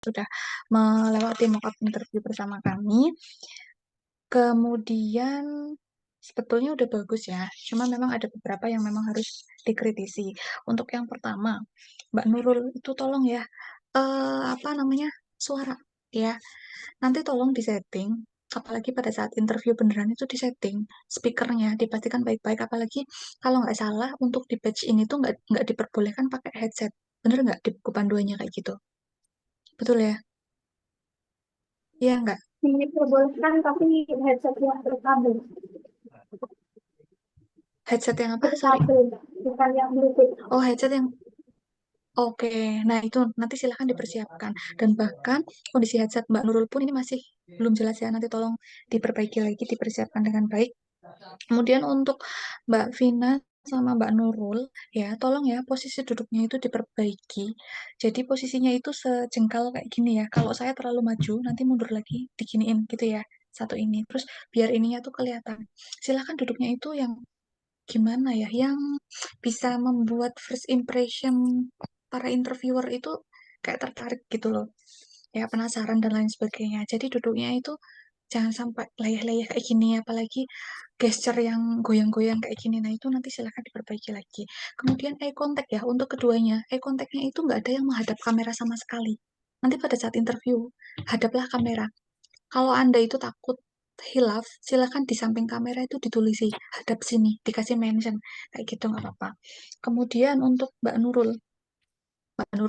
sudah melewati mock-up interview bersama kami. Kemudian sebetulnya udah bagus ya, cuma memang ada beberapa yang memang harus dikritisi. Untuk yang pertama, Mbak Nurul itu tolong ya, apa namanya, suara ya. Nanti tolong disetting, apalagi pada saat interview beneran itu disetting speakernya, dipastikan baik-baik. Apalagi kalau nggak salah untuk di batch ini tuh nggak diperbolehkan pakai headset. Bener nggak di buku panduannya kayak gitu? Betul ya? Iya nggak? Diperbolehkan tapi headset yang berkabel, Headset yang apa? Sorry. berkabel, bukan yang Bluetooth. Oh, headset yang oke. Nah, itu nanti silahkan dipersiapkan. Dan bahkan kondisi headset Mbak Nurul pun ini masih belum jelas ya. Nanti tolong diperbaiki lagi, dipersiapkan dengan baik. Kemudian untuk Mbak Vina sama Mbak Nurul, ya tolong ya posisi duduknya itu diperbaiki. Jadi posisinya itu sejengkal kayak gini ya. Kalau saya terlalu maju, nanti mundur lagi, diginiin gitu ya. Satu ini. Terus biar ininya tuh kelihatan. Silahkan duduknya itu yang gimana ya, yang bisa membuat first impression para interviewer itu kayak tertarik gitu loh. Ya penasaran dan lain sebagainya. Jadi duduknya itu jangan sampai layah-layah kayak gini, apalagi gesture yang goyang-goyang kayak gini. Nah, itu nanti silahkan diperbaiki lagi. Kemudian eye contact ya, untuk keduanya. Eye contactnya itu nggak ada yang menghadap kamera sama sekali. Nanti pada saat interview, hadaplah kamera. Kalau Anda itu takut hilaf, silakan di samping kamera itu ditulisi, hadap sini, dikasih mention. Kayak gitu nggak apa-apa. Kemudian untuk Mbak Nurul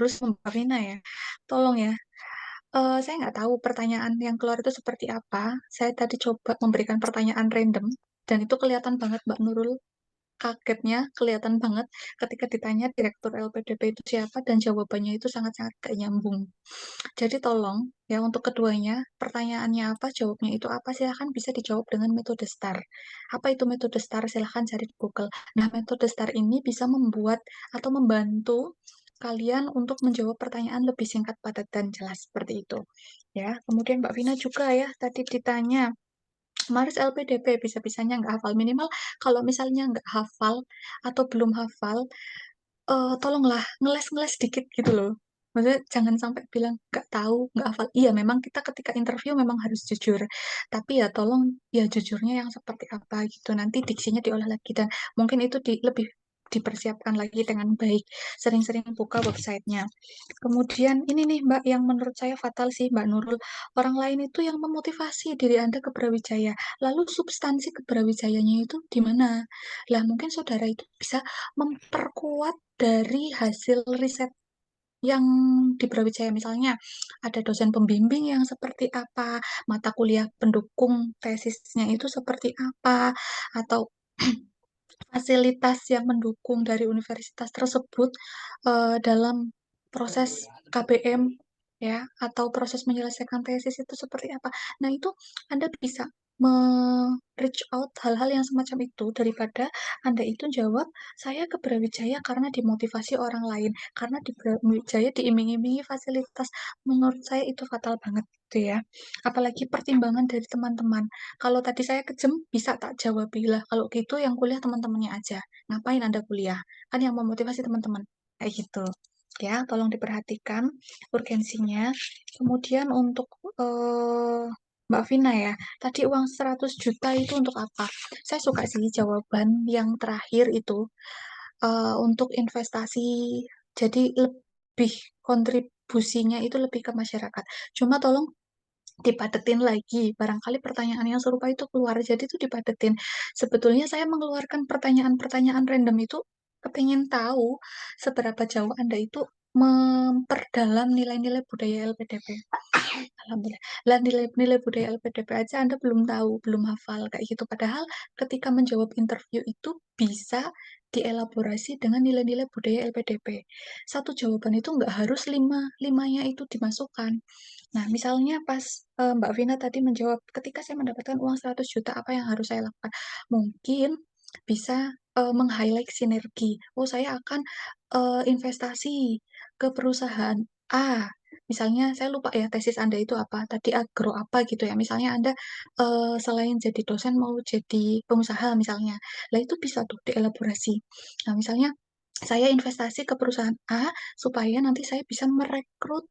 sama Mbak Vina ya, tolong ya, saya nggak tahu pertanyaan yang keluar itu seperti apa. Saya tadi coba memberikan pertanyaan random, dan itu kelihatan banget Mbak Nurul kagetnya, kelihatan banget ketika ditanya Direktur LPDP itu siapa, dan jawabannya itu sangat-sangat gak nyambung. Jadi tolong ya untuk keduanya, pertanyaannya apa, jawabnya itu apa, silahkan bisa dijawab dengan metode STAR. Apa itu metode STAR? Silahkan cari di Google. Nah, metode STAR ini bisa membuat atau membantu kalian untuk menjawab pertanyaan lebih singkat, padat, dan jelas seperti itu. Ya, kemudian Mbak Vina juga ya, tadi ditanya, Maris LPDP bisa-bisanya nggak hafal. Minimal kalau misalnya nggak hafal atau belum hafal, tolonglah ngeles-ngeles dikit gitu loh. Maksudnya jangan sampai bilang nggak tahu, nggak hafal. Iya, memang kita ketika interview memang harus jujur. Tapi ya tolong ya jujurnya yang seperti apa gitu. Nanti diksinya diolah lagi dan mungkin itu lebih dipersiapkan lagi dengan baik. Sering-sering buka websitenya. Kemudian ini nih Mbak yang menurut saya fatal sih Mbak Nurul. Orang lain itu yang memotivasi diri Anda ke Brawijaya. Lalu substansi ke Brawijayanya itu di mana? Lah mungkin saudara itu bisa memperkuat dari hasil riset yang di Brawijaya. Misalnya ada dosen pembimbing yang seperti apa, mata kuliah pendukung tesisnya itu seperti apa, atau fasilitas yang mendukung dari universitas tersebut dalam proses KBM ya atau proses menyelesaikan tesis itu seperti apa. Nah, itu Anda bisa reach out hal-hal yang semacam itu daripada Anda itu jawab saya ke Brawijaya karena dimotivasi orang lain, karena di Brawijaya diiming-imingi fasilitas. Menurut saya itu fatal banget gitu ya. Apalagi pertimbangan dari teman-teman. Kalau tadi saya kejem, bisa tak jawab bila. Kalau gitu yang kuliah teman-temannya aja. Ngapain Anda kuliah? Kan yang memotivasi teman-teman. Kayak gitu. Ya, tolong diperhatikan urgensinya. Kemudian untuk Mbak Vina ya, tadi uang 100 juta itu untuk apa? Saya suka sih jawaban yang terakhir itu untuk investasi. Jadi lebih kontribusinya itu lebih ke masyarakat. Cuma tolong dipadetin lagi. Barangkali pertanyaan yang serupa itu keluar, jadi itu dipadetin. Sebetulnya saya mengeluarkan pertanyaan-pertanyaan random itu kepingin tahu seberapa jauh Anda itu memperdalam nilai-nilai budaya LPDP. Alhamdulillah. Lah nilai-nilai budaya LPDP aja Anda belum tahu, belum hafal kayak gitu. Padahal ketika menjawab interview itu bisa dielaborasi dengan nilai-nilai budaya LPDP. Satu jawaban itu nggak harus limanya itu dimasukkan. Nah, misalnya pas Mbak Vina tadi menjawab, ketika saya mendapatkan uang 100 juta, apa yang harus saya lakukan? Mungkin bisa meng-highlight sinergi. Oh, saya akan investasi ke perusahaan A. Misalnya, saya lupa ya tesis Anda itu apa, tadi agro apa gitu ya. Misalnya Anda selain jadi dosen mau jadi pengusaha misalnya. Lah itu bisa tuh dielaborasi. Nah, misalnya saya investasi ke perusahaan A supaya nanti saya bisa merekrut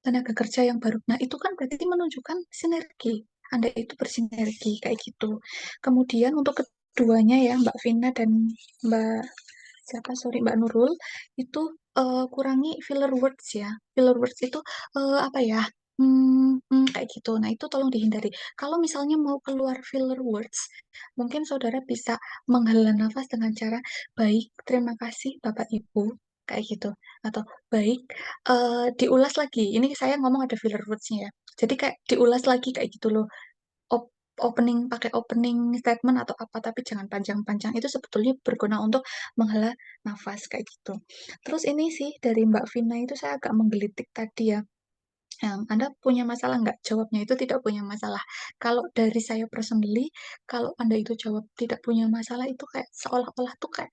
tenaga kerja yang baru. Nah, itu kan berarti menunjukkan sinergi. Anda itu bersinergi kayak gitu. Kemudian untuk keduanya ya, Mbak Vina dan Mbak siapa sorry Mbak Nurul itu kurangi filler words ya. Filler words itu apa ya? Kayak gitu. Nah, itu tolong dihindari. Kalau misalnya mau keluar filler words, mungkin saudara bisa menghela nafas dengan cara baik, terima kasih Bapak Ibu, kayak gitu. Atau baik, diulas lagi. Ini saya ngomong ada filler words-nya ya. Jadi kayak diulas lagi kayak gitu loh. Opening pakai opening statement atau apa tapi jangan panjang-panjang itu sebetulnya berguna untuk menghela nafas kayak gitu. Terus ini sih dari Mbak Vina itu saya agak menggelitik tadi ya. Anda punya masalah nggak? Jawabnya itu tidak punya masalah. Kalau dari saya personally, kalau Anda itu jawab tidak punya masalah itu kayak seolah-olah tuh kayak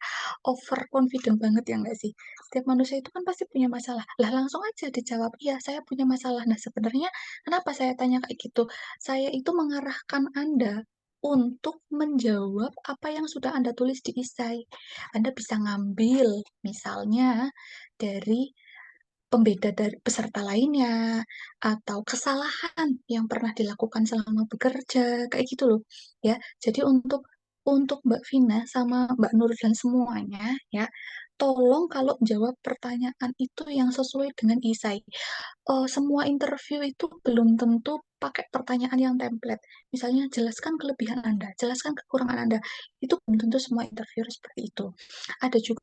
over confident banget ya nggak sih? Setiap manusia itu kan pasti punya masalah. Lah langsung aja dijawab, iya saya punya masalah. Nah sebenarnya kenapa saya tanya kayak gitu? Saya itu mengarahkan Anda untuk menjawab apa yang sudah Anda tulis di esai. Anda bisa ngambil misalnya dari pembeda dari peserta lainnya, atau kesalahan yang pernah dilakukan selama bekerja, kayak gitu loh. Ya, jadi untuk Mbak Vina sama Mbak Nur dan semuanya ya, tolong kalau jawab pertanyaan itu yang sesuai dengan isai. Semua interview itu belum tentu pakai pertanyaan yang template. Misalnya, jelaskan kelebihan Anda, jelaskan kekurangan Anda. Itu belum tentu semua interviewer seperti itu. Ada juga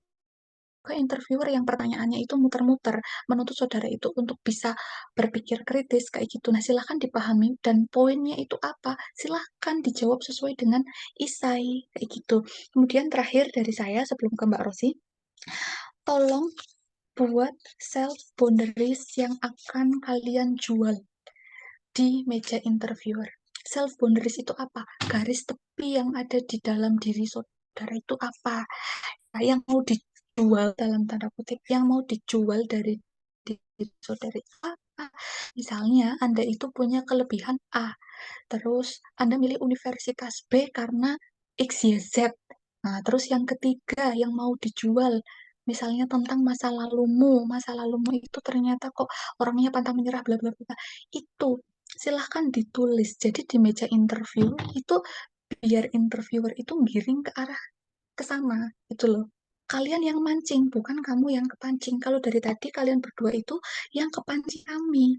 ke interviewer yang pertanyaannya itu muter-muter, menuntut saudara itu untuk bisa berpikir kritis kayak gitu. Nah, silahkan dipahami dan poinnya itu apa, silahkan dijawab sesuai dengan isai kayak gitu. Kemudian terakhir dari saya sebelum ke Mbak Rosi, tolong buat self boundaries yang akan kalian jual di meja interviewer. Self boundaries itu apa? Garis tepi yang ada di dalam diri saudara itu apa? Yang mau dijual dalam tanda kutip, yang mau dijual dari diri saudari apa? Misalnya Anda itu punya kelebihan A, terus Anda milih universitas B karena XYZ. Nah, terus yang ketiga yang mau dijual, misalnya tentang masa lalumu itu ternyata kok orangnya pantang menyerah, bla bla bla. Itu silahkan ditulis. Jadi di meja interview itu biar interviewer itu giring ke arah ke sana gitu loh. Kalian yang mancing, bukan kamu yang kepancing. Kalau dari tadi kalian berdua itu yang kepancing kami,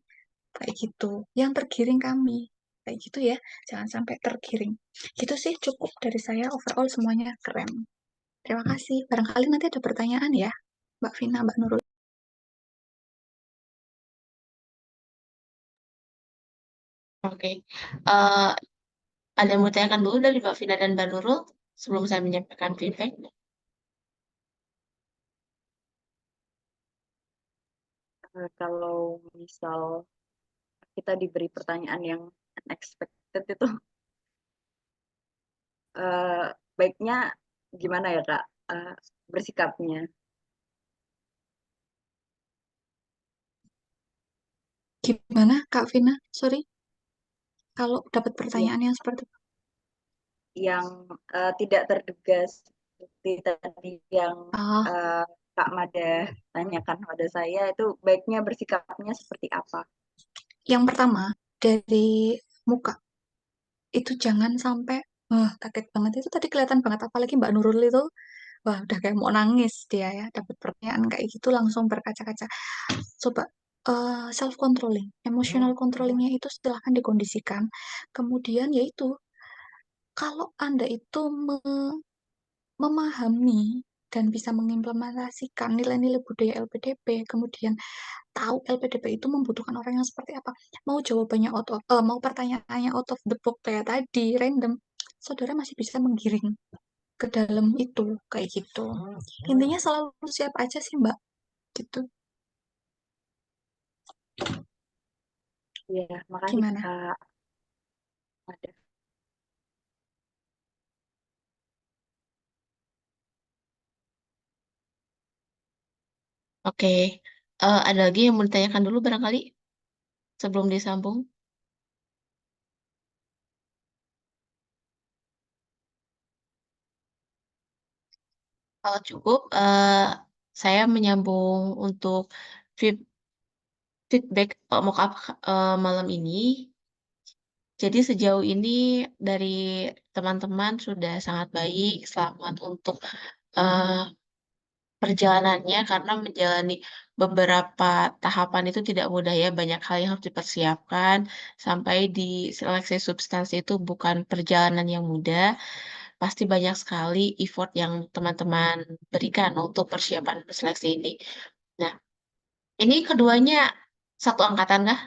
kayak gitu. Yang tergiring kami, kayak gitu ya. Jangan sampai tergiring. Gitu sih cukup dari saya. Overall semuanya keren. Terima kasih. Barangkali nanti ada pertanyaan ya, Mbak Vina, Mbak Nurul. Oke. Eh, ada yang mau ditanyakan dulu dari Mbak Vina dan Mbak Nurul sebelum saya menyampaikan feedback? Kalau misal kita diberi pertanyaan yang unexpected itu eh, baiknya gimana ya Kak bersikapnya? Gimana, Kak Vina? Sorry, kalau dapat Ya, pertanyaan yang seperti itu. yang tidak terduga seperti tadi yang Oh, eh, Kak Mada tanyakan pada saya itu baiknya bersikapnya seperti apa? yang pertama, dari muka. Itu jangan sampai, wah kaget banget. Itu tadi kelihatan banget, apalagi Mbak Nurul itu. Wah, udah kayak mau nangis dia ya, dapat pertanyaan kayak gitu langsung berkaca-kaca. Coba self controlling, emotional controllingnya itu silahkan dikondisikan. Kemudian yaitu kalau Anda itu memahami dan bisa mengimplementasikan nilai-nilai budaya LPDP, kemudian tahu LPDP itu membutuhkan orang yang seperti apa. Mau jawabannya mau pertanyaannya out of the box kayak tadi, random, saudara masih bisa menggiring ke dalam itu kayak gitu. Intinya selalu siap aja sih Mbak, gitu. Ya, makasih Gimana? Kak Mada. Oke. Ada lagi yang mau ditanyakan dulu barangkali sebelum disambung? Kalau cukup, saya menyambung untuk feed- feedback mock-up malam ini. Jadi sejauh ini dari teman-teman sudah sangat baik. Selamat untuk eh, perjalanannya karena menjalani beberapa tahapan itu tidak mudah ya. Banyak hal yang harus dipersiapkan. Sampai di seleksi substansi itu bukan perjalanan yang mudah. Pasti banyak sekali effort yang teman-teman berikan untuk persiapan seleksi ini. Nah, ini keduanya satu angkatan kah?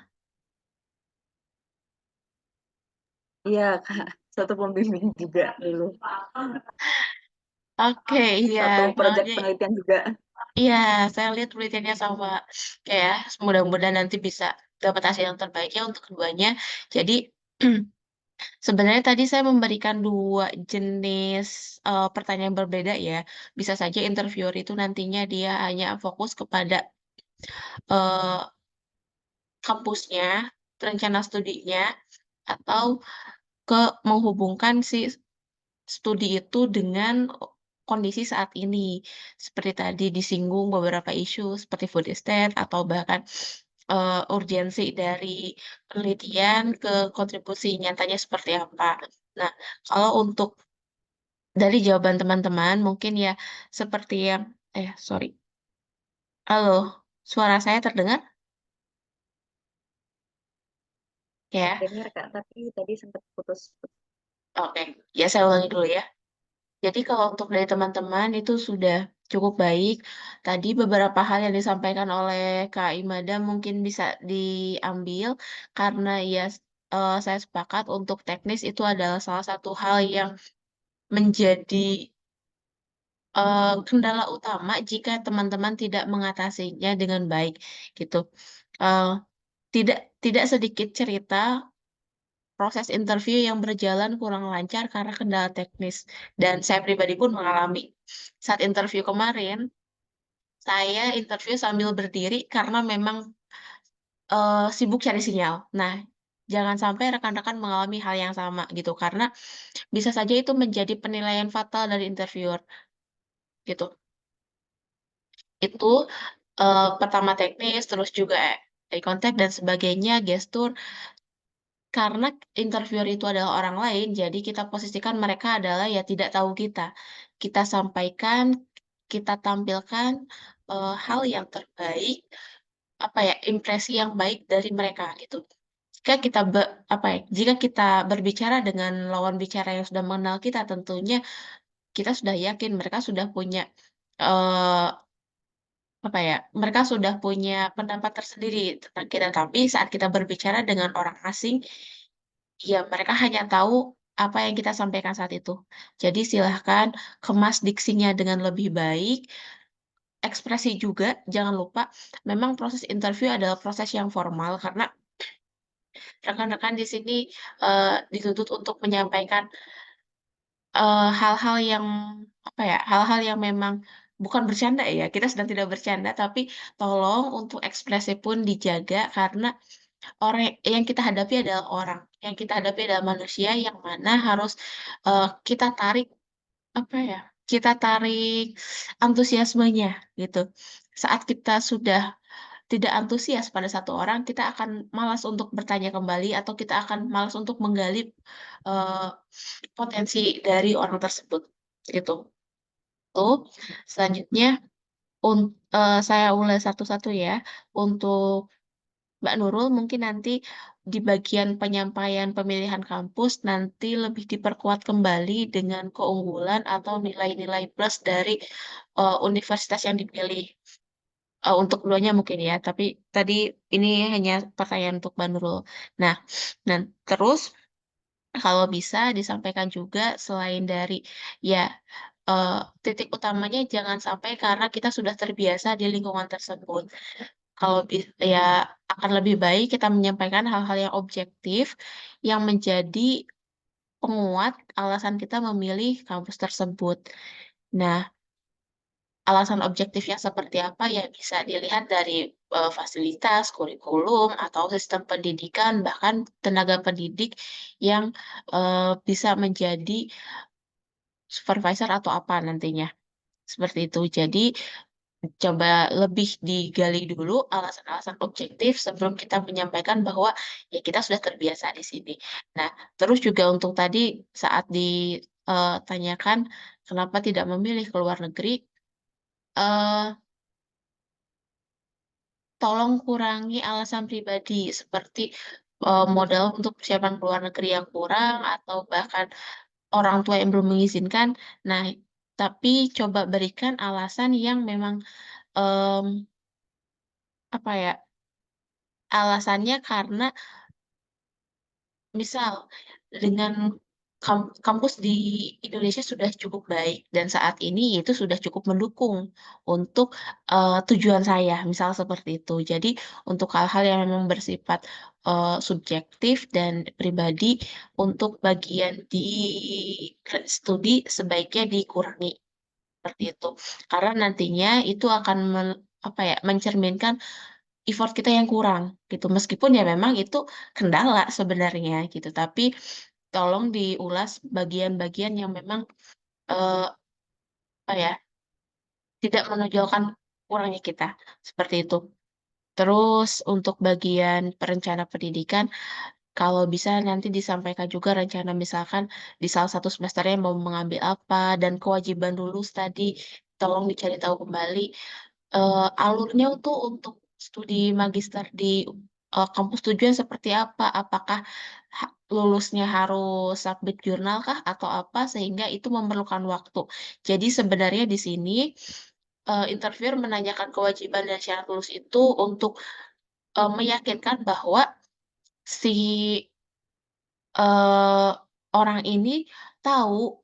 Iya, Kak. Satu pembimbing juga dulu. Oke, iya. Satu proyek Soalnya, penelitian juga. iya, saya lihat penelitiannya sama. Kayak, mudah-mudahan nanti bisa dapat hasil yang terbaik ya untuk keduanya. Jadi, sebenarnya tadi saya memberikan dua jenis pertanyaan berbeda ya. Bisa saja interviewer itu nantinya dia hanya fokus kepada eh, kampusnya, rencana studinya, atau ke menghubungkan si studi itu dengan kondisi saat ini. Seperti tadi disinggung beberapa isu seperti food estate atau bahkan urgensi dari penelitian ke kontribusi nyatanya seperti apa. Nah, kalau untuk dari jawaban teman-teman mungkin ya seperti yang sorry. Halo, suara saya terdengar? Ya, Dengar, Kak, tapi tadi sempat putus. oke. Ya, saya ulangi dulu ya. Jadi kalau untuk dari teman-teman itu sudah cukup baik. Tadi beberapa hal yang disampaikan oleh Kak Imada mungkin bisa diambil karena ya saya sepakat untuk teknis itu adalah salah satu hal yang menjadi kendala utama jika teman-teman tidak mengatasinya dengan baik gitu. Eh, tidak tidak sedikit cerita proses interview yang berjalan kurang lancar karena kendala teknis. Dan saya pribadi pun mengalami. Saat interview kemarin, saya interview sambil berdiri karena memang sibuk cari sinyal. Nah, jangan sampai rekan-rekan mengalami hal yang sama gitu, karena bisa saja itu menjadi penilaian fatal dari interviewer gitu. Itu pertama teknis, terus juga eye contact dan sebagainya, gestur. Karena interviewer itu adalah orang lain, jadi kita posisikan mereka adalah ya tidak tahu kita. Kita sampaikan, kita tampilkan hal yang terbaik, apa ya, impresi yang baik dari mereka gitu. Jika kita jika kita berbicara dengan lawan bicara yang sudah mengenal kita, tentunya kita sudah yakin mereka sudah punya eh mereka sudah punya pendapat tersendiri tentang kita. Tapi saat kita berbicara dengan orang asing, ya, mereka hanya tahu apa yang kita sampaikan saat itu. Jadi silahkan kemas diksinya dengan lebih baik, ekspresi juga, jangan lupa, memang proses interview adalah proses yang formal karena rekan-rekan di sini dituntut untuk menyampaikan hal-hal yang hal-hal yang memang bukan bercanda ya, kita sedang tidak bercanda, tapi tolong untuk ekspresi pun dijaga karena orang yang kita hadapi adalah orang, yang kita hadapi adalah manusia yang mana harus kita tarik apa ya, kita tarik antusiasmenya gitu. Saat kita sudah tidak antusias pada satu orang, kita akan malas untuk bertanya kembali atau kita akan malas untuk menggali eh, potensi dari orang tersebut gitu. Tuh, selanjutnya saya ulas satu-satu ya. Untuk Mbak Nurul mungkin nanti di bagian penyampaian pemilihan kampus nanti lebih diperkuat kembali dengan keunggulan atau nilai-nilai plus dari universitas yang dipilih. Untuk keduanya mungkin ya, tapi tadi ini hanya pertanyaan untuk Mbak Nurul. Nah, dan terus kalau bisa disampaikan juga selain dari ya eh, titik utamanya jangan sampai karena kita sudah terbiasa di lingkungan tersebut. Kalau ya akan lebih baik kita menyampaikan hal-hal yang objektif yang menjadi penguat alasan kita memilih kampus tersebut. Nah, alasan objektifnya seperti apa ya bisa dilihat dari fasilitas, kurikulum, atau sistem pendidikan, bahkan tenaga pendidik yang bisa menjadi supervisor atau apa nantinya. Seperti itu. Jadi, coba lebih digali dulu alasan-alasan objektif sebelum kita menyampaikan bahwa ya kita sudah terbiasa di sini. Nah, terus juga untuk tadi saat ditanyakan kenapa tidak memilih ke luar negeri, eh, tolong kurangi alasan pribadi seperti modal untuk persiapan ke luar negeri yang kurang atau bahkan orang tua yang belum mengizinkan. Nah, tapi coba berikan alasan yang memang em, apa ya? Alasannya karena misal dengan kampus di Indonesia sudah cukup baik dan saat ini itu sudah cukup mendukung untuk tujuan saya, misal seperti itu. Jadi untuk hal-hal yang memang bersifat subjektif dan pribadi untuk bagian di studi sebaiknya dikurangi seperti itu. Karena nantinya itu akan apa ya, mencerminkan effort kita yang kurang gitu. Meskipun ya memang itu kendala sebenarnya gitu, tapi tolong diulas bagian-bagian yang memang eh, apa ya, tidak menonjolkan kurangnya kita seperti itu. Terus untuk bagian perencana pendidikan, kalau bisa nanti disampaikan juga rencana misalkan di salah satu semesternya mau mengambil apa dan kewajiban lulus tadi tolong dicari tahu kembali alurnya untuk studi magister di kampus tujuan seperti apa? Apakah lulusnya harus submit jurnal kah atau apa sehingga itu memerlukan waktu. Jadi sebenarnya di sini interviewer menanyakan kewajiban dan syarat lulus itu untuk meyakinkan bahwa si eh, orang ini tahu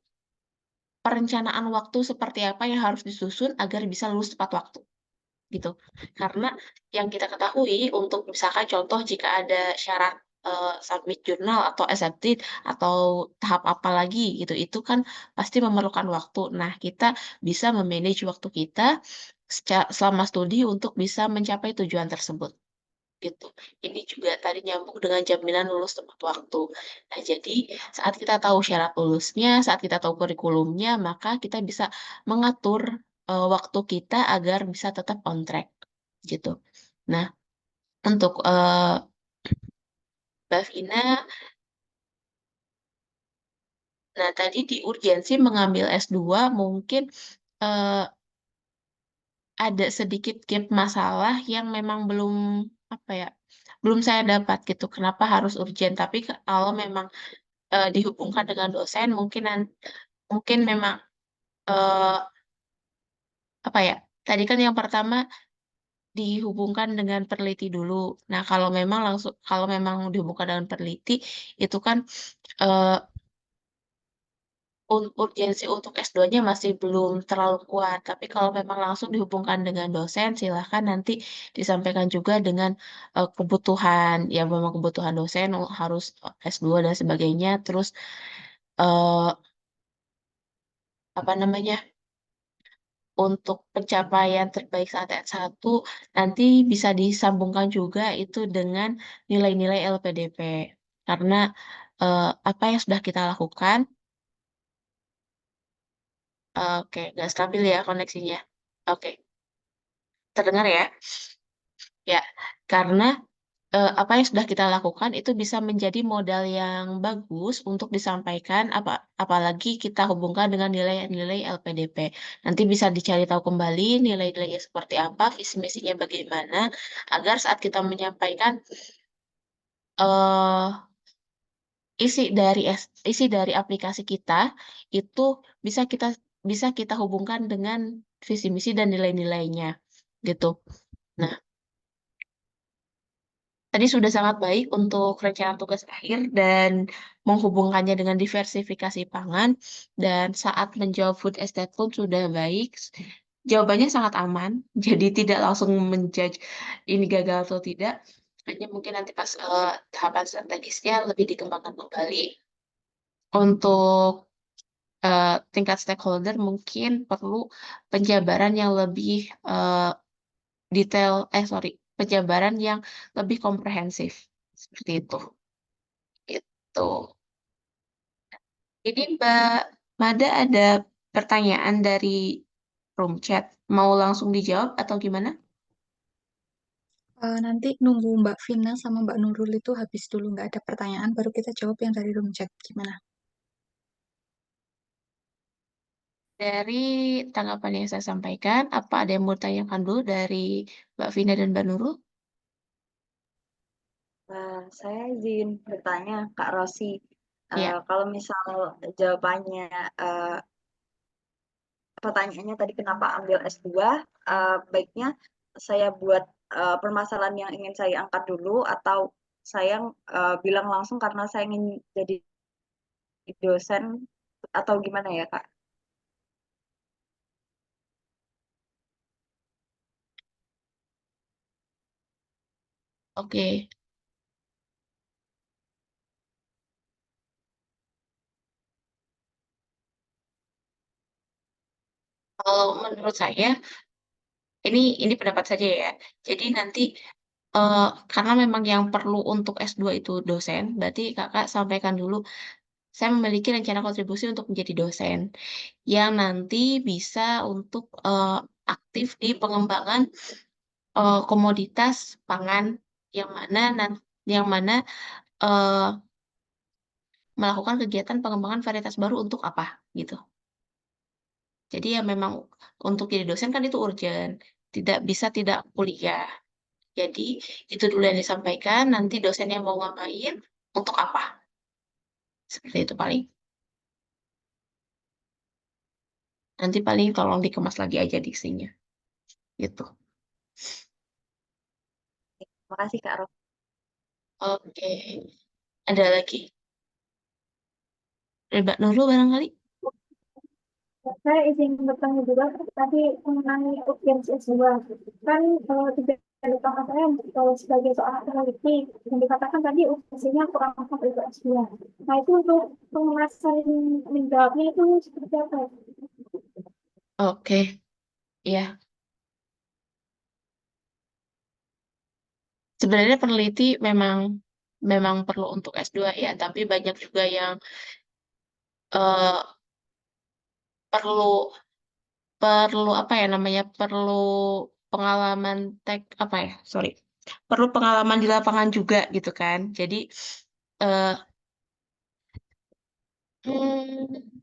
perencanaan waktu seperti apa yang harus disusun agar bisa lulus tepat waktu gitu. Karena yang kita ketahui untuk misalkan contoh jika ada syarat submit jurnal atau accepted atau tahap apa lagi gitu, itu kan pasti memerlukan waktu. Nah, kita bisa memanage waktu kita selama studi untuk bisa mencapai tujuan tersebut gitu. Ini juga tadi nyambung dengan jaminan lulus tepat waktu. Nah, jadi saat kita tahu syarat lulusnya, saat kita tahu kurikulumnya, maka kita bisa mengatur waktu kita agar bisa tetap on track gitu. Nah, untuk Mbak Vina, nah tadi di urgensi mengambil S2 mungkin eh, ada sedikit gap masalah yang memang belum apa ya, belum saya dapat gitu. Kenapa harus urgent? Tapi kalau memang dihubungkan dengan dosen mungkin mungkin memang eh, apa ya, tadi kan yang pertama dihubungkan dengan peneliti dulu. Nah, kalau memang dihubungkan dengan peneliti itu kan eh, urgensi untuk S2-nya masih belum terlalu kuat. Tapi kalau memang langsung dihubungkan dengan dosen, silahkan nanti disampaikan juga dengan kebutuhan, ya memang kebutuhan dosen harus S2 dan sebagainya. Terus eh, apa namanya? Untuk pencapaian terbaik saat S1 nanti bisa disambungkan juga itu dengan nilai-nilai LPDP. Karena apa yang sudah kita lakukan, oke, nggak stabil ya koneksinya. Oke, terdengar ya? Ya, karena apa yang sudah kita lakukan itu bisa menjadi modal yang bagus untuk disampaikan apalagi kita hubungkan dengan nilai-nilai LPDP. Nanti bisa dicari tahu kembali nilai-nilainya seperti apa, visi misinya bagaimana, agar saat kita menyampaikan eh isi dari aplikasi kita itu bisa kita bisa kita hubungkan dengan visi misi dan nilai-nilainya gitu. Nah, tadi sudah sangat baik untuk rencana tugas akhir dan menghubungkannya dengan diversifikasi pangan. Dan saat menjawab food estate pun sudah baik. Jawabannya sangat aman, jadi tidak langsung menjudge ini gagal atau tidak. Hanya mungkin nanti pas tahapan strategisnya lebih dikembangkan kembali. Untuk tingkat stakeholder mungkin perlu penjabaran yang lebih detail, sorry, penjabaran yang lebih komprehensif. Seperti itu. Gitu. Ini Mbak Mada ada pertanyaan dari room chat. Mau langsung dijawab atau gimana? Nanti nunggu Mbak Vina sama Mbak Nurul itu habis dulu nggak ada pertanyaan, baru kita jawab yang dari room chat. Gimana? Dari tanggapan yang saya sampaikan, apa ada yang mau ditanyakan dulu dari Mbak Vina dan Mbak Nurul? Saya izin bertanya, Kak Rosi. Ya, Kalau misal jawabannya, pertanyaannya tadi kenapa ambil S2, baiknya saya buat permasalahan yang ingin saya angkat dulu, atau saya bilang langsung karena saya ingin jadi dosen, atau gimana ya, Kak? oke. Kalau menurut saya, ini pendapat saja ya. Jadi nanti karena memang yang perlu untuk S2 itu dosen, berarti kakak sampaikan dulu, saya memiliki rencana kontribusi untuk menjadi dosen, yang nanti bisa untuk aktif di pengembangan komoditas pangan, yang mana yang mana eh, melakukan kegiatan pengembangan varietas baru untuk apa gitu. Jadi ya memang untuk jadi dosen kan itu urgent, tidak bisa tidak kuliah. Jadi itu dulu yang disampaikan, nanti dosennya mau ngapain, untuk apa. Seperti itu paling. Nanti paling tolong dikemas lagi aja diksinya. Gitu. Terima kasih, Kak Rosi. Oke. Ada lagi? Dari Mbak Nurul barangkali? Saya izin bertanya juga tadi mengenai urgensi S2. Kan tidak ada tempat saya kalau sebagai seorang peneliti yang dikatakan tadi urgensinya kurang sampai ke S2. Nah itu untuk pengemasan menjawabnya itu seperti apa? Oke. Ya. Sebenarnya peneliti memang memang perlu untuk S2 ya, tapi banyak juga yang eh, perlu perlu apa ya namanya? Perlu pengalaman apa ya? Sorry. Perlu pengalaman di lapangan juga gitu kan. Jadi eh hmm,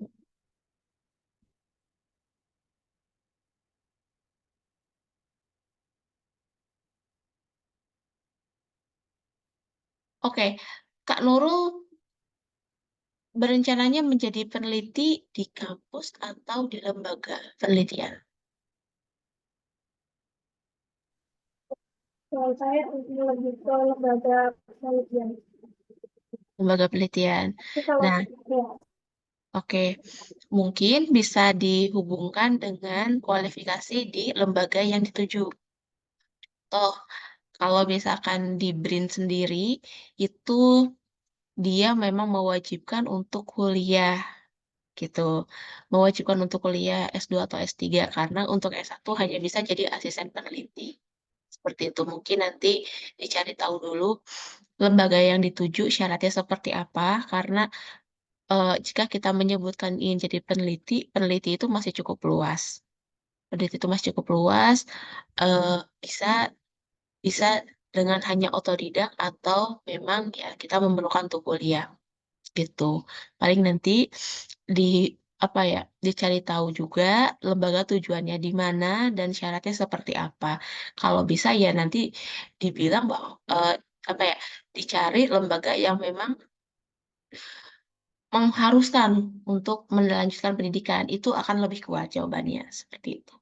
oke. Kak Nurul berencananya menjadi peneliti di kampus atau di lembaga penelitian? Kalau saya lebih ke lembaga penelitian. Lembaga penelitian. Tapi kalau Nah, ya, oke. Mungkin bisa dihubungkan dengan kualifikasi di lembaga yang dituju. Toh, kalau misalkan di BRIN sendiri, itu dia memang mewajibkan untuk kuliah gitu. Mewajibkan untuk kuliah S2 atau S3 karena untuk S1 hanya bisa jadi asisten peneliti. Seperti itu. Mungkin nanti dicari tahu dulu lembaga yang dituju syaratnya seperti apa karena jika kita menyebutkan ingin jadi peneliti, peneliti itu masih cukup luas. Peneliti itu masih cukup luas, eh, bisa bisa dengan hanya otodidak atau memang ya kita memerlukan untuk kuliah gitu. Paling nanti di apa ya dicari tahu juga lembaga tujuannya di mana dan syaratnya seperti apa. Kalau bisa ya nanti dibilang bahwa apa ya dicari lembaga yang memang mengharuskan untuk melanjutkan pendidikan itu akan lebih kuat jawabannya seperti itu.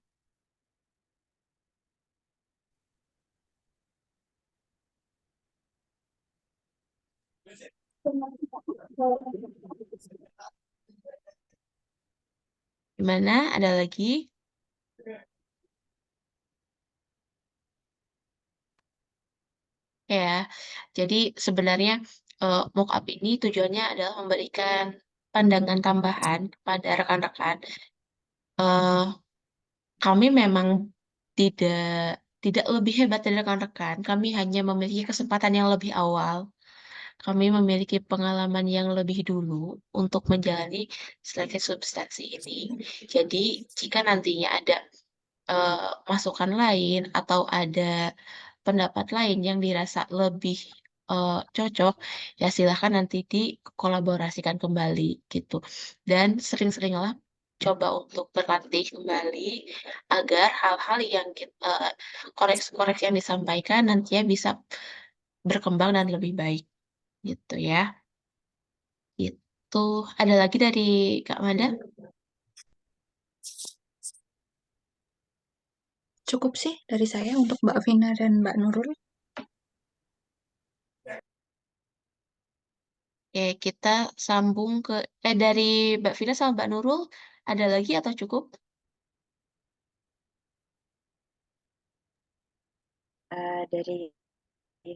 Gimana? Ada lagi? Ya, jadi sebenarnya mock-up ini tujuannya adalah memberikan pandangan tambahan kepada rekan-rekan. Eh, Kami memang tidak tidak lebih hebat dari rekan-rekan. Kami hanya memiliki kesempatan yang lebih awal. Kami memiliki pengalaman yang lebih dulu untuk menjalani seleksi substansi ini. Jadi, jika nantinya ada masukan lain atau ada pendapat lain yang dirasa lebih cocok, ya silahkan nanti dikolaborasikan kembali gitu. Dan sering-seringlah coba untuk berlatih kembali agar hal-hal yang koreksi-koreksi yang disampaikan nantinya bisa berkembang dan lebih baik gitu ya. Itu ada lagi dari Kak Mada? Cukup sih dari saya untuk Mbak Vina dan Mbak Nurul. Oke, kita sambung ke dari Mbak Vina sama Mbak Nurul, ada lagi atau cukup? Dari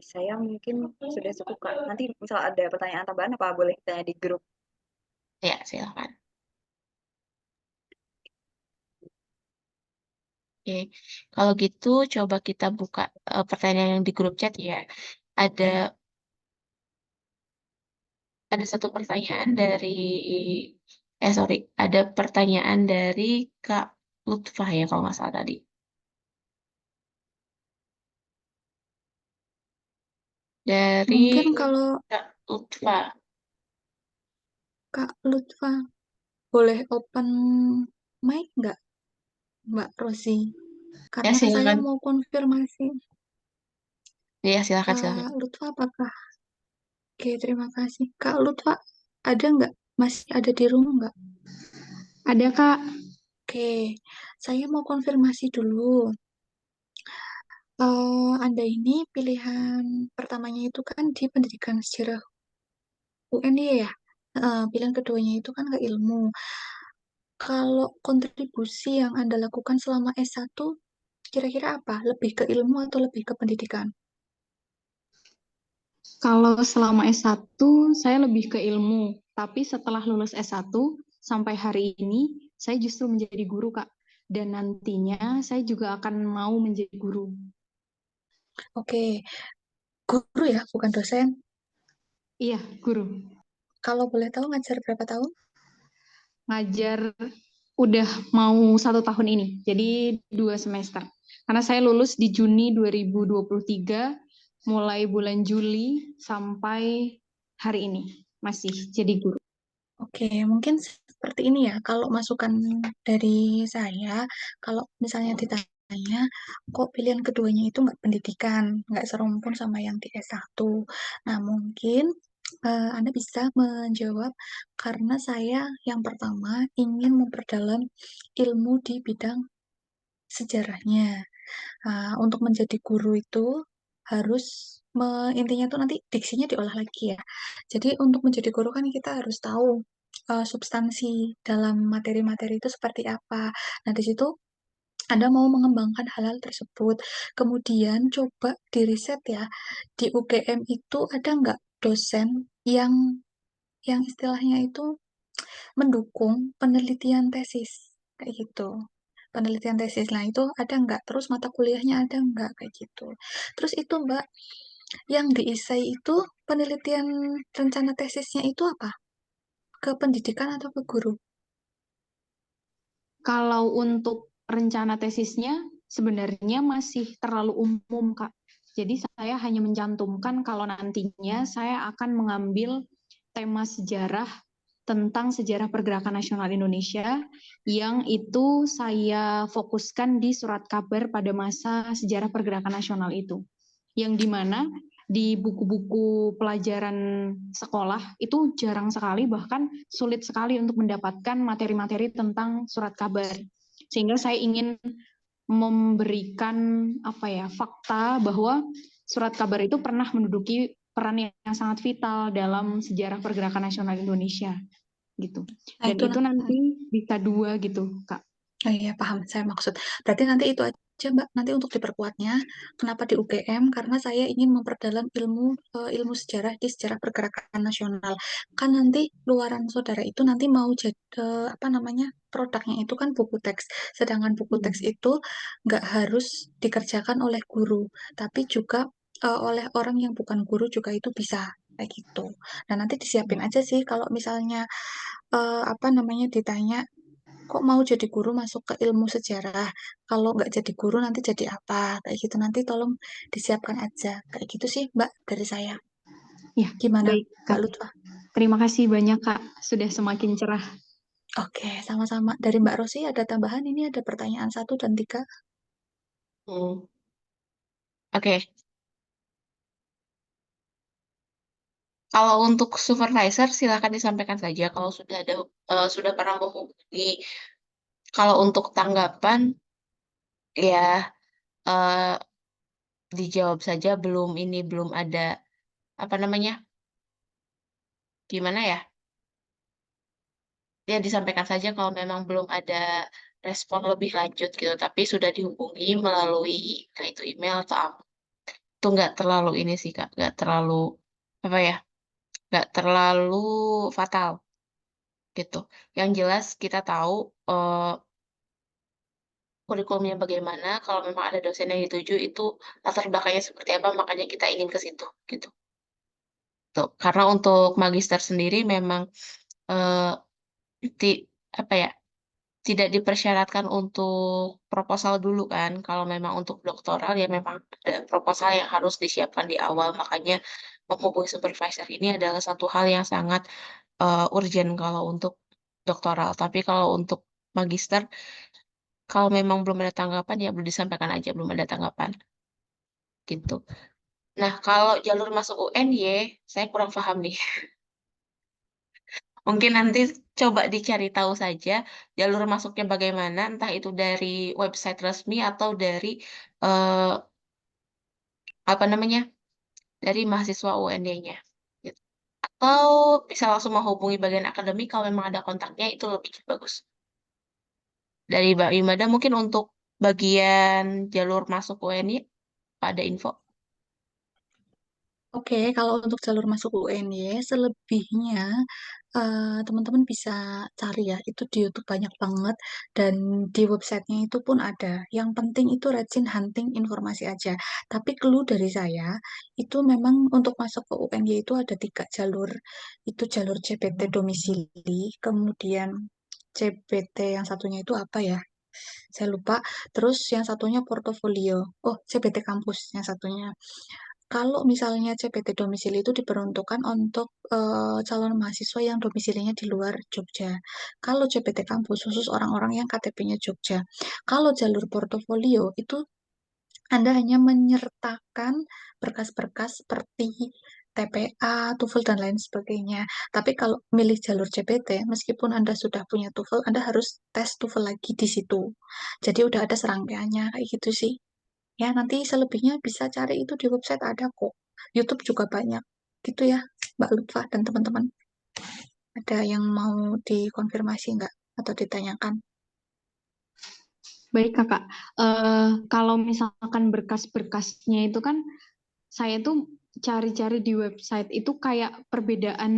saya mungkin sudah cukup Kak. Nanti misal ada pertanyaan tambahan apa boleh tanya di grup. Ya, silakan. Oke, kalau gitu coba kita buka pertanyaan yang di grup chat ya. Ada ada satu pertanyaan dari sorry, ada pertanyaan dari Kak Lutfah ya kalau nggak salah tadi. Dari Mungkin kalau Kak Lutfa. Kak Lutfa boleh open mic nggak, Mbak Rosi? Ya Karena saya silakan. mau konfirmasi. Ya silakan silakan. Kak Lutfa apakah? Oke, terima kasih. Kak Lutfa ada nggak? Masih ada di rumah nggak? Ada Kak. Oke, saya mau konfirmasi dulu. Anda ini pilihan pertamanya itu kan di pendidikan sejarah UNY ya? Pilihan keduanya itu kan ke ilmu. Kalau kontribusi yang Anda lakukan selama S1, kira-kira apa? Lebih ke ilmu atau lebih ke pendidikan? Kalau selama S1 saya lebih ke ilmu, tapi setelah lulus S1 sampai hari ini saya justru menjadi guru Kak. Dan nantinya saya juga akan mau menjadi guru. Oke, guru ya, bukan dosen. Iya, guru. Kalau boleh tahu ngajar berapa tahun? Ngajar udah mau 1 tahun ini, jadi 2 semester. Karena saya lulus di Juni 2023, mulai bulan Juli sampai hari ini masih jadi guru. Oke, mungkin seperti ini ya. Kalau masukan dari saya, kalau misalnya ditanya, kok pilihan keduanya itu nggak pendidikan, nggak serumpun sama yang di S1. Nah, mungkin Anda bisa menjawab karena saya yang pertama ingin memperdalam ilmu di bidang sejarahnya. Untuk menjadi guru itu harus intinya tuh nanti diksinya diolah lagi ya. Jadi untuk menjadi guru kan kita harus tahu substansi dalam materi-materi itu seperti apa. Nah, di situ Anda mau mengembangkan hal-hal tersebut. Kemudian coba diriset ya, di UGM itu ada nggak dosen yang istilahnya itu mendukung penelitian tesis kayak gitu, penelitian tesis. Nah itu ada nggak, terus mata kuliahnya ada nggak kayak gitu. Terus itu Mbak, yang di ISAI itu penelitian rencana tesisnya itu apa, ke pendidikan atau ke guru? Kalau untuk rencana tesisnya sebenarnya masih terlalu umum, Kak. Jadi saya hanya mencantumkan kalau nantinya saya akan mengambil tema sejarah tentang sejarah pergerakan nasional Indonesia yang itu saya fokuskan di surat kabar pada masa sejarah pergerakan nasional itu. Yang dimana di buku-buku pelajaran sekolah itu jarang sekali, bahkan sulit sekali untuk mendapatkan materi-materi tentang surat kabar. Sehingga saya ingin memberikan apa ya, fakta bahwa surat kabar itu pernah menduduki peran yang sangat vital dalam sejarah pergerakan nasional Indonesia gitu. Nah Dan itu itu nanti bisa dua gitu, Kak. oh iya, paham saya maksud. Berarti nanti itu aja, Mbak. Nanti untuk diperkuatnya, kenapa di UGM? Karena saya ingin memperdalam ilmu sejarah di sejarah pergerakan nasional. Kan nanti luaran saudara itu nanti mau jadi apa namanya, produknya itu kan buku teks. Sedangkan buku teks itu nggak harus dikerjakan oleh guru, tapi juga oleh orang yang bukan guru juga itu bisa kayak gitu. Nah nanti disiapin aja sih kalau misalnya apa namanya ditanya kok mau jadi guru masuk ke ilmu sejarah, kalau nggak jadi guru nanti jadi apa, kayak gitu. Nanti tolong disiapkan aja, kayak gitu sih Mbak dari saya. Ya, Gimana baik Mbak Kak. Lutfa? Terima kasih banyak Kak, sudah semakin cerah. Oke, sama-sama. Dari Mbak Rosi ada tambahan, ini ada pertanyaan 1 dan 3. Hmm. Oke, kalau untuk supervisor silakan disampaikan saja kalau sudah pernah menghubungi. Kalau untuk tanggapan ya eh, dijawab saja belum ada apa namanya? Gimana ya? Ya disampaikan saja kalau memang belum ada respon lebih lanjut gitu, tapi sudah dihubungi melalui entah itu email atau apa. Itu nggak terlalu ini sih Kak, nggak terlalu apa ya? Nggak terlalu fatal gitu. Yang jelas kita tahu kurikulumnya bagaimana, kalau memang ada dosen yang dituju itu latar belakangnya seperti apa, makanya kita ingin ke situ gitu. Tuh. Karena untuk magister sendiri memang eh, ti, apa ya, tidak dipersyaratkan untuk proposal dulu kan. Kalau memang untuk doktoral ya memang ada proposal yang harus disiapkan di awal, makanya menghubungi supervisor ini adalah satu hal yang sangat urgent kalau untuk doktoral. Tapi kalau untuk magister, kalau memang belum ada tanggapan ya belum disampaikan aja belum ada tanggapan gitu. Nah, kalau jalur masuk UNY, saya kurang paham nih. Mungkin nanti coba dicari tahu saja jalur masuknya bagaimana, entah itu dari website resmi atau dari eh, apa namanya, dari mahasiswa UNY-nya. Gitu. Atau bisa langsung menghubungi bagian akademik kalau memang ada kontaknya itu lebih bagus. Dari Mbak Imada mungkin untuk bagian jalur masuk UNY, ada info. Oke, kalau untuk jalur masuk UNY, selebihnya teman-teman bisa cari ya, itu di YouTube banyak banget, dan di websitenya itu pun ada. Yang penting itu rajin hunting informasi aja. Tapi clue dari saya, itu memang untuk masuk ke UNY itu ada 3 jalur. Itu jalur CPT domisili, kemudian CPT yang satunya itu apa ya? Saya lupa. Terus yang satunya portofolio. Oh, CPT kampus yang satunya. Kalau misalnya CPT domisili itu diperuntukkan untuk calon mahasiswa yang domisilinya di luar Jogja. Kalau CPT kampus khusus orang-orang yang KTP-nya Jogja. Kalau jalur portofolio itu Anda hanya menyertakan berkas-berkas seperti TPA, TOEFL, dan lain sebagainya. Tapi kalau milih jalur CPT, meskipun Anda sudah punya TOEFL, Anda harus tes TOEFL lagi di situ. Jadi udah ada serangkaiannya, kayak gitu sih. Ya, nanti selebihnya bisa cari itu di website ada kok. YouTube juga banyak. Gitu ya, Mbak Lutfa dan teman-teman. Ada yang mau dikonfirmasi nggak? Atau ditanyakan? Baik Kakak, kalau misalkan berkas-berkasnya itu kan saya tuh cari-cari di website itu kayak perbedaan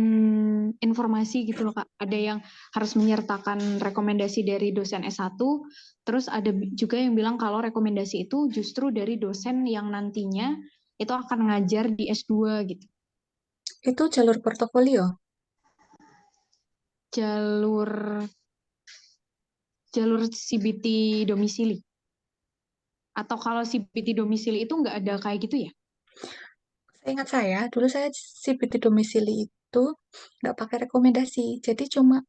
informasi gitu loh Kak. Ada yang harus menyertakan rekomendasi dari dosen S1, terus ada juga yang bilang kalau rekomendasi itu justru dari dosen yang nantinya itu akan ngajar di S2 gitu. Itu jalur portofolio. Jalur jalur CBT domisili. Atau kalau CBT domisili itu nggak ada kayak gitu ya? Seingat saya, dulu saya CBT domisili itu nggak pakai rekomendasi. Jadi cuma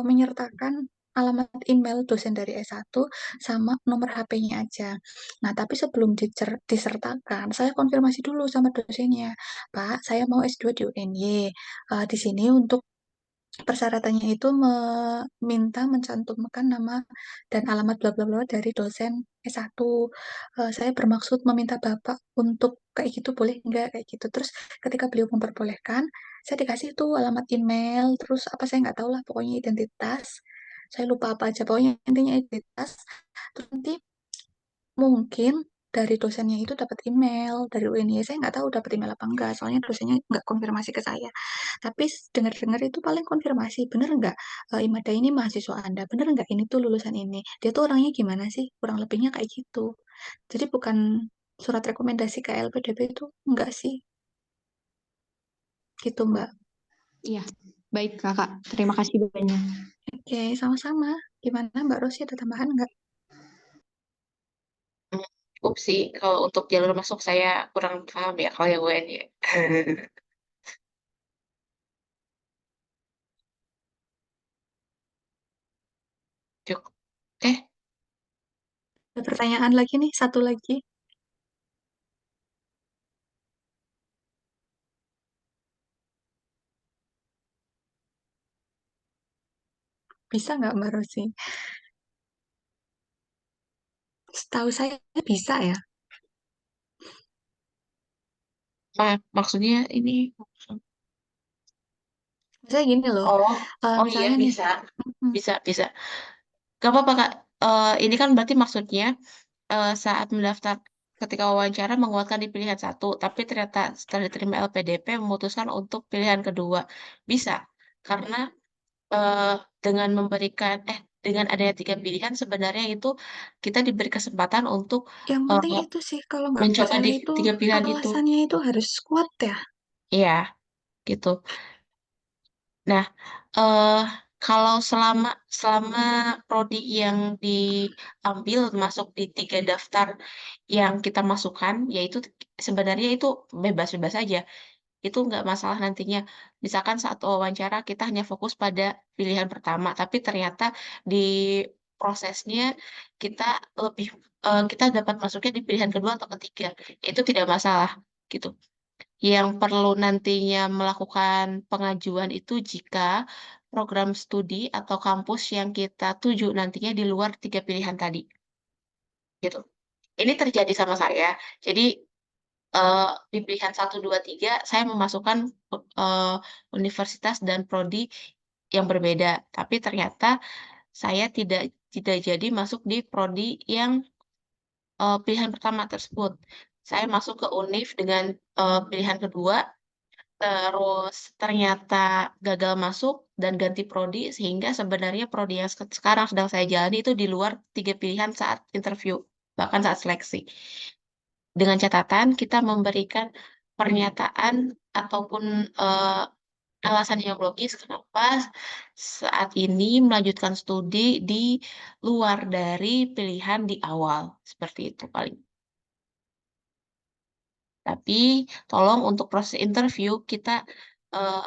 menyertakan alamat email dosen dari S1 sama nomor HP-nya aja. Nah, tapi sebelum disertakan, saya konfirmasi dulu sama dosennya. Pak, saya mau S2 di UNY. Di sini untuk persyaratannya itu meminta mencantumkan nama dan alamat bla bla bla dari dosen S1. Saya bermaksud meminta Bapak untuk kayak gitu boleh nggak kayak gitu. Terus ketika beliau memperbolehkan, saya dikasih tuh alamat email, terus apa saya nggak tahu lah pokoknya identitas. Saya lupa apa aja pokoknya intinya identitas. Terus nanti mungkin dari dosennya itu dapat email dari UNY. Saya nggak tahu dapat email apa enggak, soalnya dosennya nggak konfirmasi ke saya. Tapi dengar-dengar itu paling konfirmasi, bener nggak Imada ini mahasiswa Anda, bener nggak ini tuh lulusan ini. Dia tuh orangnya gimana sih? Kurang lebihnya kayak gitu. Jadi bukan surat rekomendasi ke LPDP itu enggak sih, gitu Mbak. Iya, baik Kakak. Terima kasih banyak. Oke, sama-sama. Gimana Mbak Rosi, ada tambahan nggak? Hmm, Cukup sih, kalau untuk jalur masuk saya kurang paham ya kalau yang UN ya. Cukup. Oke, Ada pertanyaan lagi nih, satu lagi. Bisa nggak Mbak Rosi? Setahu saya bisa ya. maksudnya ini. Saya gini loh, Oh, oh iya misalnya nih, bisa, mm, bisa, bisa. Gak apa-apa Kak. Ini kan berarti maksudnya saat mendaftar ketika wawancara menguatkan di pilihan satu, tapi ternyata setelah diterima LPDP memutuskan untuk pilihan kedua. Bisa, karena eh, dengan dengan adanya tiga pilihan sebenarnya itu kita diberi kesempatan untuk yang eh, penting itu sih kalau nggak mencoba di salah itu tiga pilihan itu. alasannya itu harus kuat ya. Iya, gitu. Nah, eh kalau selama selama prodi yang diambil masuk di tiga daftar yang kita masukkan, yaitu sebenarnya itu bebas-bebas aja. Itu nggak masalah nantinya. Misalkan saat wawancara kita hanya fokus pada pilihan pertama, tapi ternyata di prosesnya kita kita dapat masuknya di pilihan kedua atau ketiga. Itu tidak masalah gitu. Yang perlu nantinya melakukan pengajuan itu jika program studi atau kampus yang kita tuju nantinya di luar tiga pilihan tadi, gitu. Ini terjadi sama saya. Jadi eh, di pilihan satu, 2, 3 saya memasukkan eh, universitas dan prodi yang berbeda, tapi ternyata saya tidak jadi masuk di prodi yang pilihan pertama tersebut. Saya masuk ke UNIF dengan pilihan kedua, terus ternyata gagal masuk dan ganti prodi sehingga sebenarnya prodi yang sekarang sedang saya jalani itu di luar tiga pilihan saat interview, bahkan saat seleksi. Dengan catatan kita memberikan pernyataan ataupun alasan yang logis kenapa saat ini melanjutkan studi di luar dari pilihan di awal. Seperti itu paling. Tapi tolong untuk proses interview kita eh,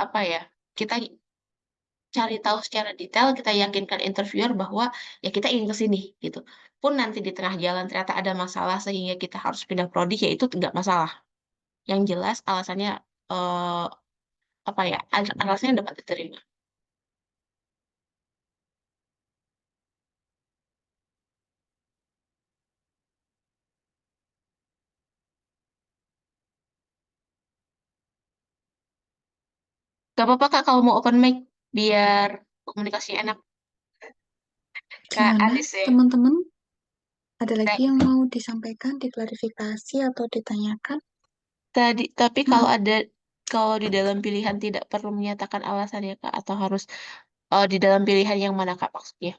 apa ya? Kita cari tahu secara detail, kita yakinkan interviewer bahwa ya kita ingin ke sini gitu. Pun nanti di tengah jalan ternyata ada masalah sehingga kita harus pindah prodi, ya itu nggak masalah. Yang jelas alasannya eh, apa ya? Alasannya dapat diterima. Gak apa-apa Kak kalau mau open mic biar komunikasinya enak. Kak Gimana Anis ya. teman-teman? Ada Nah, lagi yang mau disampaikan, diklarifikasi atau ditanyakan? tapi Nah, kalau di dalam pilihan tidak perlu menyatakan alasannya Kak atau harus di dalam pilihan yang mana Kak maksudnya?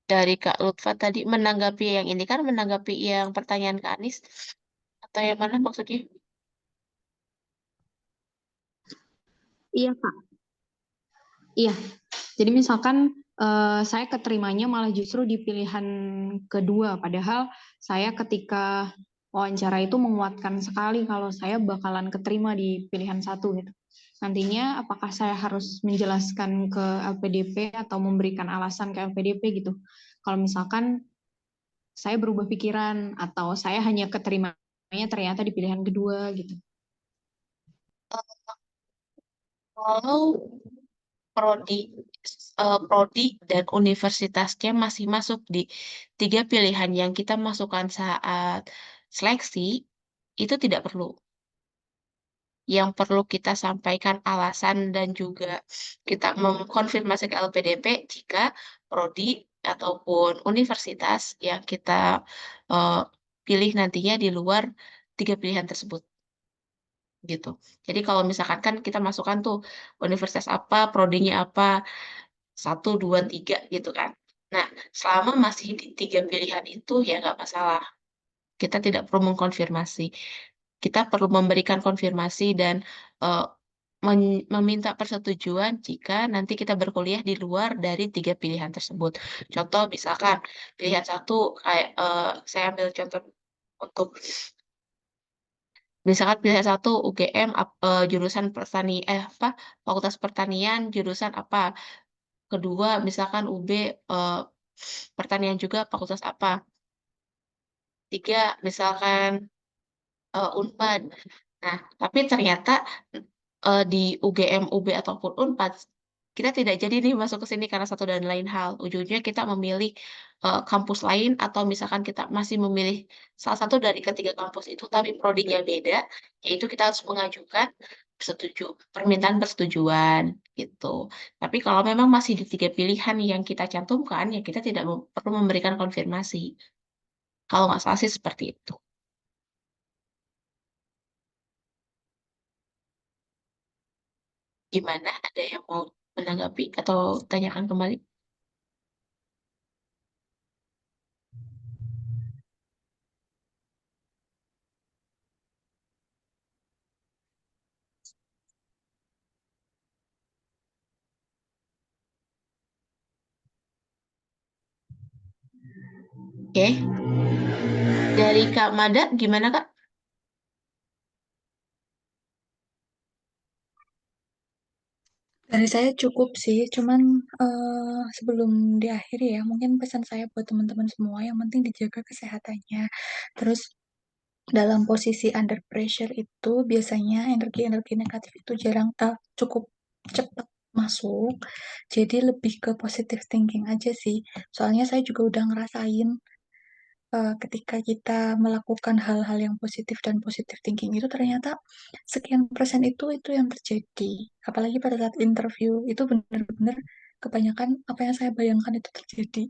Dari Kak Lutfa tadi menanggapi yang ini kan menanggapi yang pertanyaan Kak Anis atau yang mana maksudnya? Iya, Kak. Iya. Jadi misalkan saya keterimanya malah justru di pilihan kedua, padahal saya ketika wawancara itu menguatkan sekali kalau saya bakalan keterima di pilihan satu gitu. Nantinya apakah saya harus menjelaskan ke LPDP atau memberikan alasan ke LPDP gitu. Kalau misalkan saya berubah pikiran atau saya hanya keterimanya ternyata di pilihan kedua gitu. Kalau prodi prodi dan universitasnya masih masuk di tiga pilihan yang kita masukkan saat seleksi, itu tidak perlu. Yang perlu kita sampaikan alasan dan juga kita mengkonfirmasi ke LPDP jika prodi ataupun universitas yang kita eh, pilih nantinya di luar tiga pilihan tersebut gitu. Jadi kalau misalkan kan kita masukkan tuh universitas apa, prodinya apa, satu, dua, tiga gitu kan. Nah, selama masih di tiga pilihan itu ya nggak masalah. Kita tidak perlu mengkonfirmasi. Kita perlu memberikan konfirmasi dan eh, meminta persetujuan jika nanti kita berkuliah di luar dari tiga pilihan tersebut. Contoh misalkan pilihan satu kayak saya ambil contoh untuk misalkan pilihan satu UGM jurusan apa Fakultas Pertanian jurusan apa. Kedua misalkan UB eh, pertanian juga fakultas apa. Tiga misalkan Unpad. Nah, tapi ternyata di UGM, UB ataupun Unpad kita tidak jadi nih masuk ke sini karena satu dan lain hal. Ujungnya kita memilih kampus lain atau misalkan kita masih memilih salah satu dari ketiga kampus itu tapi prodinya beda, yaitu kita harus mengajukan permintaan persetujuan gitu. Tapi kalau memang masih di tiga pilihan yang kita cantumkan, ya kita tidak perlu memberikan konfirmasi. Kalau nggak salah sih seperti itu. Gimana? Ada yang mau menanggapi atau tanyakan kembali? Oke, dari Kak Mada gimana Kak? Dari saya cukup sih, cuman sebelum diakhiri ya, mungkin pesan saya buat teman-teman semua, yang penting dijaga kesehatannya. Terus dalam posisi under pressure itu biasanya energi-energi negatif itu jarang cukup cepat masuk. Jadi lebih ke positive thinking aja sih. Soalnya saya juga udah ngerasain ketika kita melakukan hal-hal yang positif dan positive thinking itu ternyata sekian persen itu yang terjadi. Apalagi pada saat interview itu benar-benar kebanyakan apa yang saya bayangkan itu terjadi.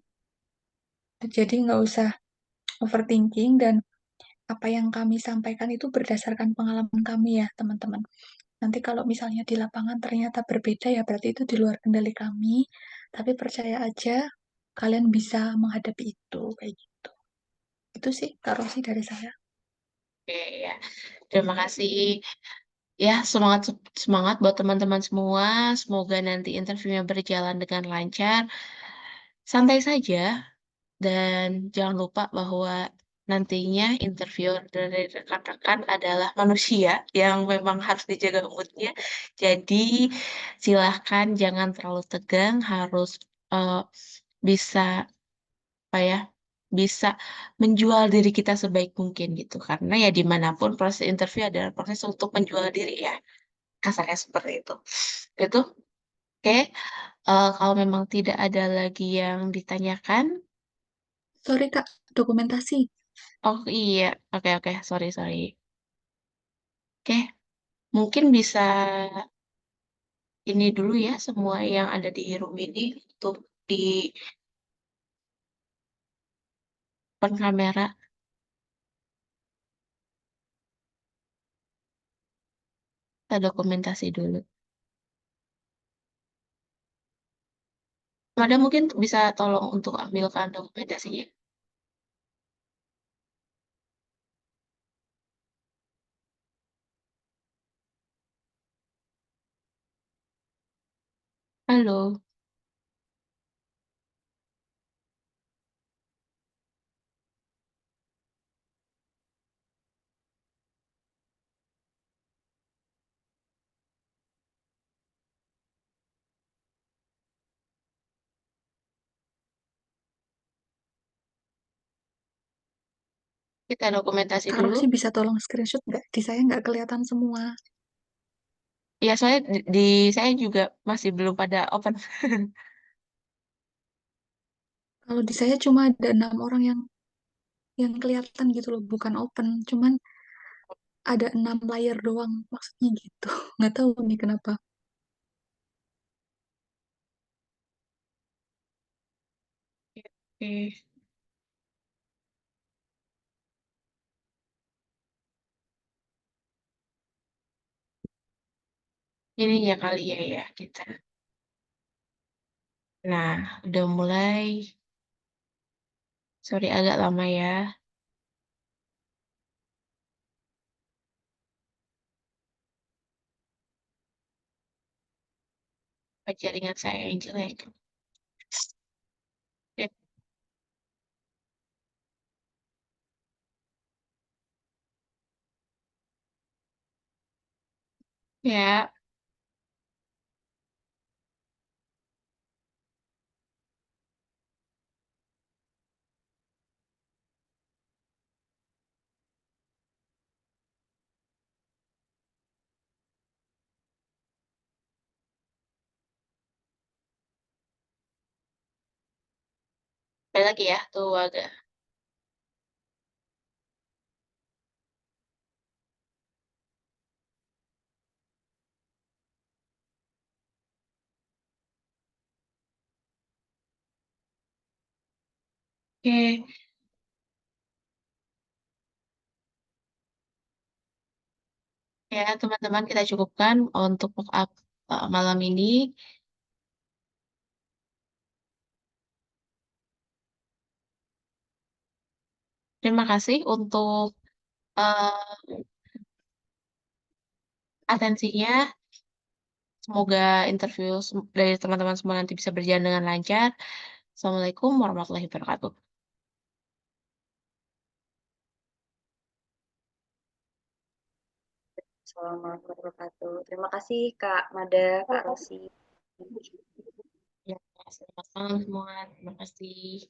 Jadi nggak usah overthinking dan apa yang kami sampaikan itu berdasarkan pengalaman kami ya teman-teman. Nanti kalau misalnya di lapangan ternyata berbeda ya berarti itu di luar kendali kami. Tapi percaya aja kalian bisa menghadapi itu kayak gitu. Itu sih Kak Rosi dari saya. Oke ya, terima kasih. Ya, semangat semangat buat teman-teman semua. Semoga nanti interviewnya berjalan dengan lancar. Santai saja dan jangan lupa bahwa nantinya interviewer dari rekan-rekan adalah manusia yang memang harus dijaga moodnya. Jadi silahkan jangan terlalu tegang, harus eh, bisa apa ya bisa menjual diri kita sebaik mungkin gitu karena ya dimanapun proses interview adalah proses untuk menjual diri ya kasarnya seperti itu oke. Kalau memang tidak ada lagi yang ditanyakan. Sorry Kak, dokumentasi. Oh iya, oke oke, sorry sorry. Oke, mungkin bisa ini dulu ya semua yang ada di room ini untuk di open kamera, kita dokumentasi dulu. Ada mungkin bisa tolong untuk ambilkan dokumentasinya. Halo. Kita dokumentasi Kak dulu. Rosi bisa tolong screenshot nggak? Di saya nggak kelihatan semua. Ya, soalnya di saya juga masih belum pada open. Kalau di saya cuma ada 6 orang yang kelihatan gitu loh, bukan open. Cuman ada 6 layar doang, maksudnya gitu. Nggak tahu nih kenapa. Oke, ini ya kali ya kita. Nah, udah mulai. Sorry agak lama ya. Apa jaringan saya yang jelek. Ya. Ya, balik lagi ya. Tuh agak. Oke. Ya, teman-teman kita cukupkan untuk mock up malam ini. Terima kasih untuk eh, atensinya. Semoga interview dari teman-teman semua nanti bisa berjalan dengan lancar. Assalamualaikum warahmatullahi wabarakatuh. Assalamualaikum warahmatullahi wabarakatuh. Terima kasih Kak Mada, Kak Rosi. Ya, selamat malam semua. Terima kasih.